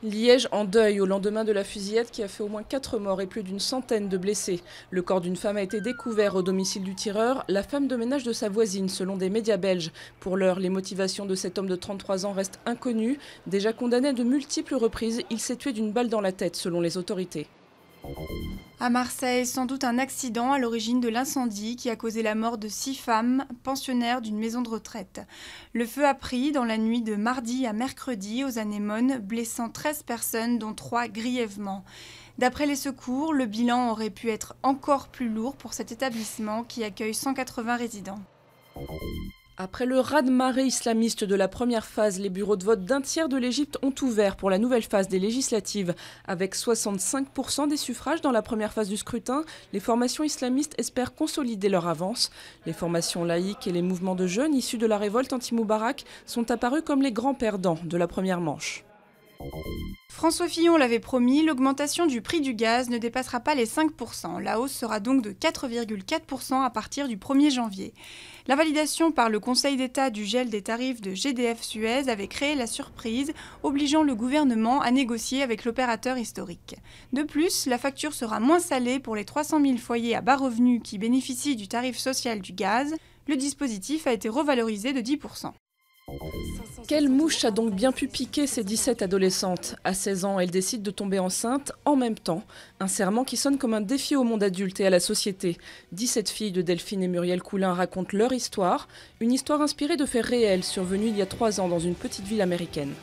Liège en deuil au lendemain de la fusillade qui a fait au moins 4 morts et plus d'une centaine de blessés. Le corps d'une femme a été découvert au domicile du tireur, la femme de ménage de sa voisine, selon des médias belges. Pour l'heure, les motivations de cet homme de 33 ans restent inconnues. Déjà condamné à de multiples reprises, il s'est tué d'une balle dans la tête, selon les autorités. À Marseille, sans doute un accident à l'origine de l'incendie qui a causé la mort de 6 femmes pensionnaires d'une maison de retraite. Le feu a pris dans la nuit de mardi à mercredi aux anémones, blessant 13 personnes, dont 3 grièvement. D'après les secours, le bilan aurait pu être encore plus lourd pour cet établissement qui accueille 180 résidents. Après le raz-de-marée islamiste de la première phase, les bureaux de vote d'un tiers de l'Égypte ont ouvert pour la nouvelle phase des législatives. Avec 65% des suffrages dans la première phase du scrutin, les formations islamistes espèrent consolider leur avance. Les formations laïques et les mouvements de jeunes issus de la révolte anti-Moubarak sont apparus comme les grands perdants de la première manche. François Fillon l'avait promis, l'augmentation du prix du gaz ne dépassera pas les 5%. La hausse sera donc de 4,4% à partir du 1er janvier. La validation par le Conseil d'État du gel des tarifs de GDF Suez avait créé la surprise, obligeant le gouvernement à négocier avec l'opérateur historique. De plus, la facture sera moins salée pour les 300 000 foyers à bas revenus qui bénéficient du tarif social du gaz. Le dispositif a été revalorisé de 10%. Quelle mouche a donc bien pu piquer ces 17 adolescentes? À 16 ans, elles décident de tomber enceinte en même temps. Un serment qui sonne comme un défi au monde adulte et à la société. 17 filles de Delphine et Muriel Coulin racontent leur histoire. Une histoire inspirée de faits réels survenus il y a 3 ans dans une petite ville américaine.